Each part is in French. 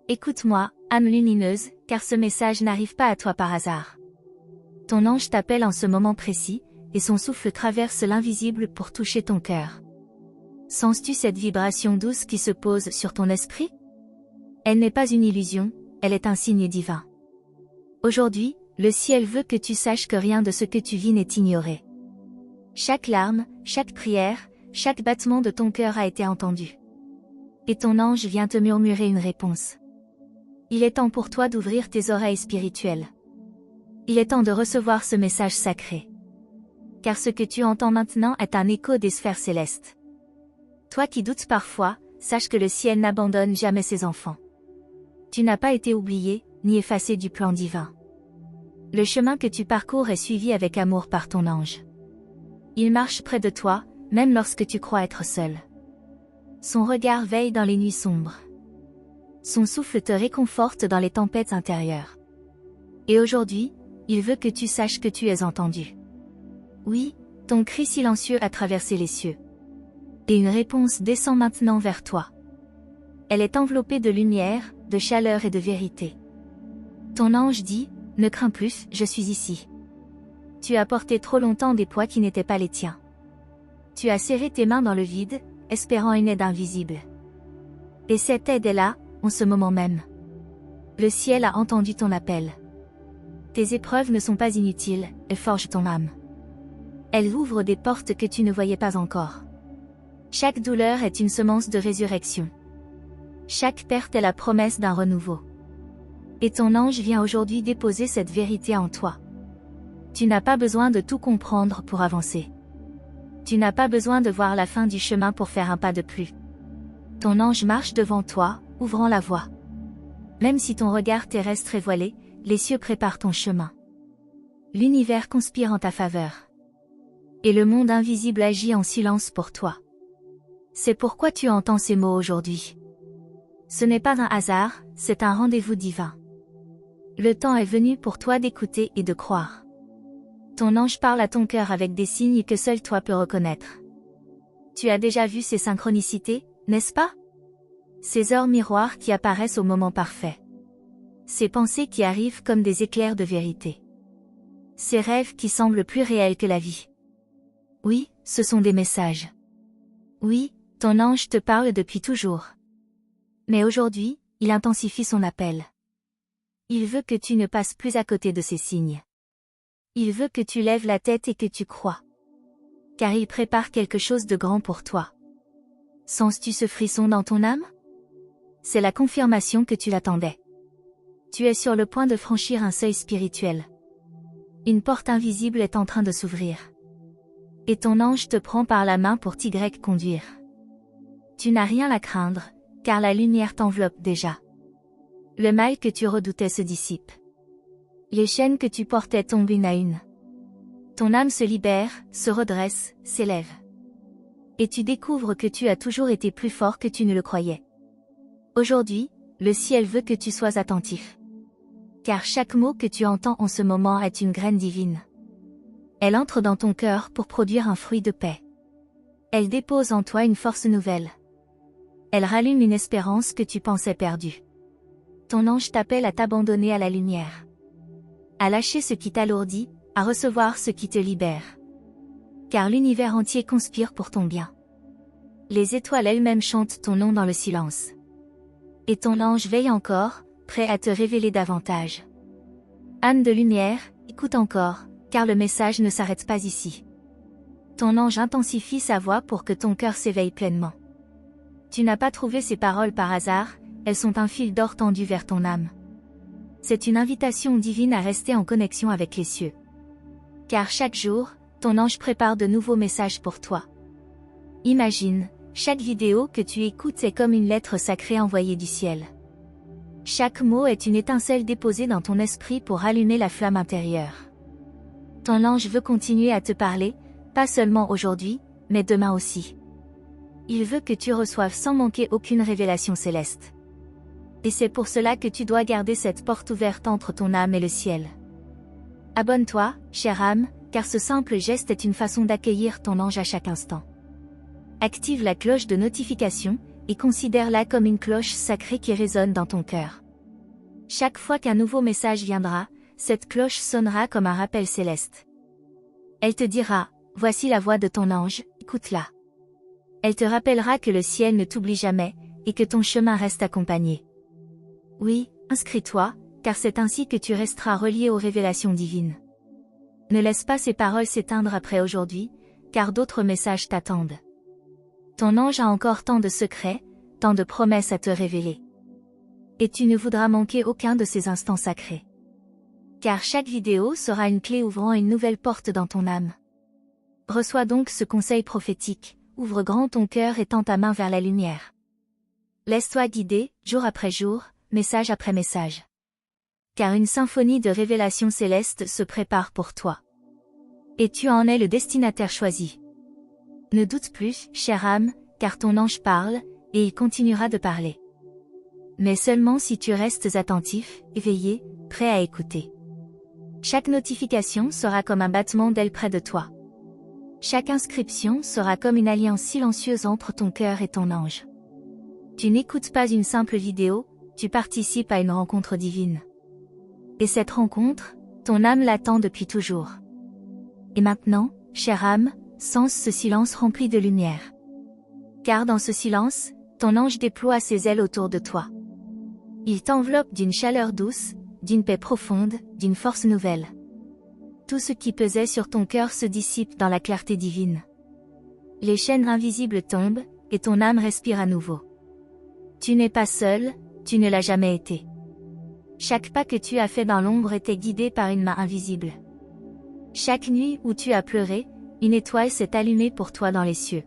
Écoute-moi, âme lumineuse, car ce message n'arrive pas à toi par hasard. Ton ange t'appelle en ce moment précis, et son souffle traverse l'invisible pour toucher ton cœur. Sens-tu cette vibration douce qui se pose sur ton esprit? Elle n'est pas une illusion, elle est un signe divin. Aujourd'hui, le ciel veut que tu saches que rien de ce que tu vis n'est ignoré. Chaque larme, chaque prière, chaque battement de ton cœur a été entendu. Et ton ange vient te murmurer une réponse. Il est temps pour toi d'ouvrir tes oreilles spirituelles. Il est temps de recevoir ce message sacré. Car ce que tu entends maintenant est un écho des sphères célestes. Toi qui doutes parfois, sache que le ciel n'abandonne jamais ses enfants. Tu n'as pas été oublié, ni effacé du plan divin. Le chemin que tu parcours est suivi avec amour par ton ange. Il marche près de toi, même lorsque tu crois être seul. Son regard veille dans les nuits sombres. Son souffle te réconforte dans les tempêtes intérieures. Et aujourd'hui, il veut que tu saches que tu es entendu. Oui, ton cri silencieux a traversé les cieux. Et une réponse descend maintenant vers toi. Elle est enveloppée de lumière, de chaleur et de vérité. Ton ange dit, ne crains plus, je suis ici. Tu as porté trop longtemps des poids qui n'étaient pas les tiens. Tu as serré tes mains dans le vide, espérant une aide invisible. Et cette aide est là, en ce moment même. Le ciel a entendu ton appel. Tes épreuves ne sont pas inutiles, elles forgent ton âme. Elles ouvrent des portes que tu ne voyais pas encore. Chaque douleur est une semence de résurrection. Chaque perte est la promesse d'un renouveau. Et ton ange vient aujourd'hui déposer cette vérité en toi. Tu n'as pas besoin de tout comprendre pour avancer. Tu n'as pas besoin de voir la fin du chemin pour faire un pas de plus. Ton ange marche devant toi, ouvrant la voie. Même si ton regard terrestre est voilé, les cieux préparent ton chemin. L'univers conspire en ta faveur. Et le monde invisible agit en silence pour toi. C'est pourquoi tu entends ces mots aujourd'hui. Ce n'est pas un hasard, c'est un rendez-vous divin. Le temps est venu pour toi d'écouter et de croire. Ton ange parle à ton cœur avec des signes que seul toi peux reconnaître. Tu as déjà vu ces synchronicités, n'est-ce pas? Ces heures miroirs qui apparaissent au moment parfait. Ces pensées qui arrivent comme des éclairs de vérité. Ces rêves qui semblent plus réels que la vie. Oui, ce sont des messages. Oui, ton ange te parle depuis toujours. Mais aujourd'hui, il intensifie son appel. Il veut que tu ne passes plus à côté de ces signes. Il veut que tu lèves la tête et que tu crois. Car il prépare quelque chose de grand pour toi. Sens-tu ce frisson dans ton âme? C'est la confirmation que tu l'attendais. Tu es sur le point de franchir un seuil spirituel. Une porte invisible est en train de s'ouvrir. Et ton ange te prend par la main pour t'y conduire. Tu n'as rien à craindre, car la lumière t'enveloppe déjà. Le mal que tu redoutais se dissipe. Les chaînes que tu portais tombent une à une. Ton âme se libère, se redresse, s'élève. Et tu découvres que tu as toujours été plus fort que tu ne le croyais. Aujourd'hui, le ciel veut que tu sois attentif. Car chaque mot que tu entends en ce moment est une graine divine. Elle entre dans ton cœur pour produire un fruit de paix. Elle dépose en toi une force nouvelle. Elle rallume une espérance que tu pensais perdue. Ton ange t'appelle à t'abandonner à la lumière. À lâcher ce qui t'alourdit, à recevoir ce qui te libère. Car l'univers entier conspire pour ton bien. Les étoiles elles-mêmes chantent ton nom dans le silence. Et ton ange veille encore, prêt à te révéler davantage. Âme de lumière, écoute encore, car le message ne s'arrête pas ici. Ton ange intensifie sa voix pour que ton cœur s'éveille pleinement. Tu n'as pas trouvé ces paroles par hasard, elles sont un fil d'or tendu vers ton âme. C'est une invitation divine à rester en connexion avec les cieux. Car chaque jour, ton ange prépare de nouveaux messages pour toi. Imagine, chaque vidéo que tu écoutes est comme une lettre sacrée envoyée du ciel. Chaque mot est une étincelle déposée dans ton esprit pour allumer la flamme intérieure. Ton ange veut continuer à te parler, pas seulement aujourd'hui, mais demain aussi. Il veut que tu reçoives sans manquer aucune révélation céleste. Et c'est pour cela que tu dois garder cette porte ouverte entre ton âme et le ciel. Abonne-toi, chère âme, car ce simple geste est une façon d'accueillir ton ange à chaque instant. Active la cloche de notification, et considère-la comme une cloche sacrée qui résonne dans ton cœur. Chaque fois qu'un nouveau message viendra, cette cloche sonnera comme un rappel céleste. Elle te dira, voici la voix de ton ange, écoute-la. Elle te rappellera que le ciel ne t'oublie jamais, et que ton chemin reste accompagné. Oui, inscris-toi, car c'est ainsi que tu resteras relié aux révélations divines. Ne laisse pas ces paroles s'éteindre après aujourd'hui, car d'autres messages t'attendent. Ton ange a encore tant de secrets, tant de promesses à te révéler. Et tu ne voudras manquer aucun de ces instants sacrés. Car chaque vidéo sera une clé ouvrant une nouvelle porte dans ton âme. Reçois donc ce conseil prophétique, ouvre grand ton cœur et tends ta main vers la lumière. Laisse-toi guider, jour après jour, message après message. Car une symphonie de révélations célestes se prépare pour toi. Et tu en es le destinataire choisi. Ne doute plus, chère âme, car ton ange parle, et il continuera de parler. Mais seulement si tu restes attentif, éveillé, prêt à écouter. Chaque notification sera comme un battement d'aile près de toi. Chaque inscription sera comme une alliance silencieuse entre ton cœur et ton ange. Tu n'écoutes pas une simple vidéo, tu participes à une rencontre divine. Et cette rencontre, ton âme l'attend depuis toujours. Et maintenant, chère âme, sens ce silence rempli de lumière. Car dans ce silence, ton ange déploie ses ailes autour de toi. Il t'enveloppe d'une chaleur douce, d'une paix profonde, d'une force nouvelle. Tout ce qui pesait sur ton cœur se dissipe dans la clarté divine. Les chaînes invisibles tombent, et ton âme respire à nouveau. Tu n'es pas seul, tu ne l'as jamais été. Chaque pas que tu as fait dans l'ombre était guidé par une main invisible. Chaque nuit où tu as pleuré, une étoile s'est allumée pour toi dans les cieux.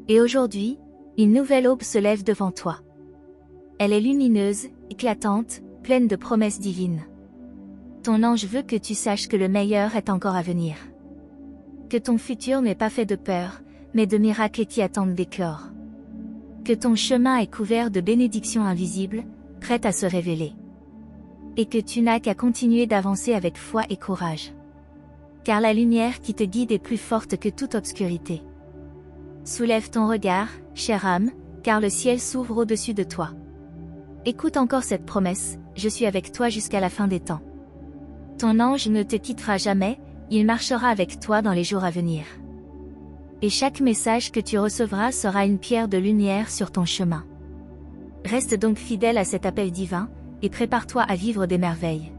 Et aujourd'hui, une nouvelle aube se lève devant toi. Elle est lumineuse, éclatante, pleine de promesses divines. Ton ange veut que tu saches que le meilleur est encore à venir. Que ton futur n'est pas fait de peur, mais de miracles qui attendent d'éclore. Que ton chemin est couvert de bénédictions invisibles, prêtes à se révéler. Et que tu n'as qu'à continuer d'avancer avec foi et courage. Car la lumière qui te guide est plus forte que toute obscurité. Soulève ton regard, chère âme, car le ciel s'ouvre au-dessus de toi. Écoute encore cette promesse, je suis avec toi jusqu'à la fin des temps. Ton ange ne te quittera jamais, il marchera avec toi dans les jours à venir. Et chaque message que tu recevras sera une pierre de lumière sur ton chemin. Reste donc fidèle à cet appel divin, et prépare-toi à vivre des merveilles.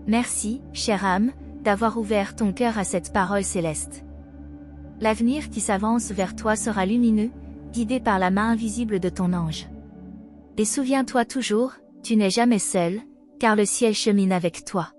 Merci, chère âme, d'avoir ouvert ton cœur à cette parole céleste. L'avenir qui s'avance vers toi sera lumineux, guidé par la main invisible de ton ange. Et souviens-toi toujours, tu n'es jamais seul, car le ciel chemine avec toi.